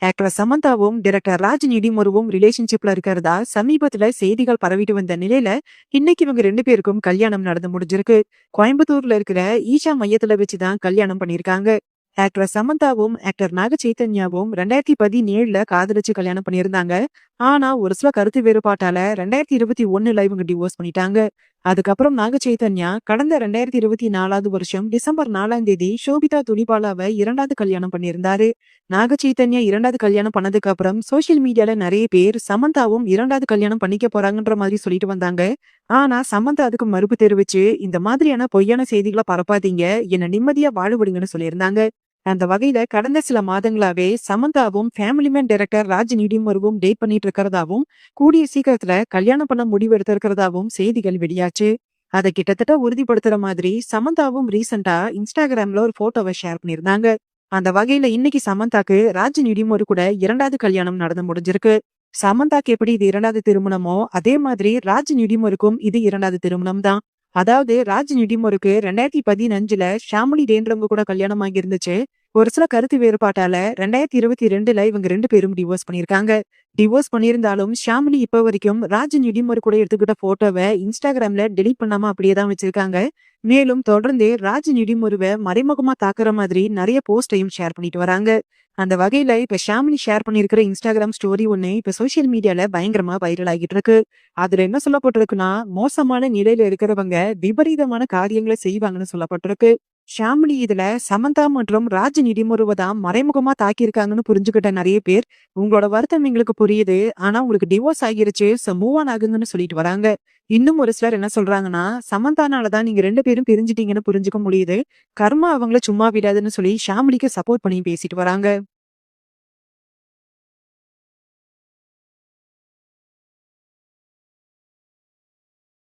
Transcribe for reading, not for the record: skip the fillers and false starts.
Actor சமந்தாவும் director Raj நிடிமுருவும் ரிலேஷன்ஷிப்ல இருக்கிறதா சமீபத்துல செய்திகள் பரவிட்டு வந்த நிலையில இன்னைக்கு இவங்க ரெண்டு பேருக்கும் கல்யாணம் நடந்து முடிஞ்சிருக்கு. கோயம்புத்தூர்ல இருக்கிற ஈஷா மையத்துல வச்சுதான் கல்யாணம் பண்ணிருக்காங்க. ஆக்டர் சமந்தாவும் ஆக்டர் நாக சைத்தன்யாவும் 2017ல காதலிச்சு கல்யாணம் பண்ணியிருந்தாங்க. ஆனா ஒரு சில கருத்து வேறுபாட்டால 2021ல இவங்க டிவோர்ஸ் பண்ணிட்டாங்க. அதுக்கப்புறம் நாக சைத்தன்யா கடந்த 2024வது வருஷம் டிசம்பர் 4ஆம் தேதி ஷோபிதா துலிபாலாவை இரண்டாவது கல்யாணம் பண்ணியிருந்தாரு. நாக சைத்தன்யா இரண்டாவது கல்யாணம் பண்ணதுக்கு அப்புறம் சோசியல் மீடியால நிறைய பேர் சமந்தாவும் இரண்டாவது கல்யாணம் பண்ணிக்க போறாங்கன்ற மாதிரி சொல்லிட்டு வந்தாங்க. ஆனா சமந்தா அதுக்கு மறுப்பு தெரிவிச்சு இந்த மாதிரியான பொய்யான செய்திகளை பரப்பாதீங்க, என்ன நிம்மதியா வாழ விடுங்கன்னு சொல்லியிருந்தாங்க. அந்த வகையில கடந்த சில மாதங்களாவே சமந்தாவும் ஃபேமிலி மேன் டைரக்டர் ராஜ் நிடிமுருவும் டேட் பண்ணிட்டு இருக்கிறதாவும் கூடிய சீக்கிரத்துல கல்யாணம் பண்ண முடிவு எடுத்திருக்கிறதாவும் செய்திகள் வெளியாச்சு. அதை கிட்டத்தட்ட உறுதிப்படுத்துற மாதிரி சமந்தாவும் ரீசெண்டா இன்ஸ்டாகிராம்ல ஒரு போட்டோவை ஷேர் பண்ணியிருந்தாங்க. அந்த வகையில இன்னைக்கு சமந்தாக்கு ராஜ் நிடிமுரு கூட இரண்டாவது கல்யாணம் நடந்து முடிஞ்சிருக்கு. சமந்தாக்கு எப்படி இது இரண்டாவது திருமணமோ அதே மாதிரி ராஜ் நிடிமுருக்கும் இது இரண்டாவது திருமணம் தான். அதாவது ராஜ் நிடிமுருக்கு 2015ல ஷாமிலி டேன்றவங்க கூட கல்யாணம் ஆகி இருந்துச்சு. ஒரு சில கருத்து வேறுபாட்டால 2022ல இவங்க ரெண்டு பேரும் டிவோர்ஸ் பண்ணிருக்காங்க. டிவோர்ஸ் பண்ணியிருந்தாலும் ஷாமிலி இப்ப வரைக்கும் ராஜ் நிடிமுரு கூட எடுத்துக்கிட்ட போட்டோவை இன்ஸ்டாகிராம்ல டெலீட் பண்ணாம அப்படியே தான் வச்சிருக்காங்க. மேலும் தொடர்ந்து ராஜ் நிடிமுருவை மறைமுகமா தாக்குற மாதிரி நிறைய போஸ்டையும் ஷேர் பண்ணிட்டு வராங்க. அந்த வகையில இப்ப ஷாமிலி ஷேர் பண்ணிருக்கிற இன்ஸ்டாகிராம் ஸ்டோரி ஒண்ணு இப்ப சோசியல் மீடியால பயங்கரமா வைரல் ஆகிட்டு இருக்கு. அதுல என்ன சொல்லப்பட்டிருக்குன்னா, மோசமான நிலையில இருக்கிறவங்க விபரீதமான காரியங்களை செய்வாங்கன்னு சொல்லப்பட்டிருக்கு. ஷாமிலி இதுல சமந்தா மற்றும் ராஜ் நிடிமுருவை தான் மறைமுகமா தாக்கியிருக்காங்கன்னு புரிஞ்சுக்கிட்ட நிறைய பேர், உங்களோட வருத்தம் எங்களுக்கு புரியுது, ஆனா உங்களுக்கு டிவோர்ஸ் ஆகிருச்சு, சோ மூவ் ஆன் ஆகுங்கன்னு சொல்லிட்டு வராங்க. இன்னும் ஒரு சிலர் என்ன சொல்றாங்கன்னா, சமந்தானாலதான் நீங்க ரெண்டு பேரும் பிரிஞ்சிட்டீங்கன்னு புரிஞ்சுக்க முடியுது, கர்மா அவங்கள சும்மா விடாதுன்னு சொல்லி ஷாமிலிக்கு சப்போர்ட் பண்ணி பேசிட்டு வராங்க.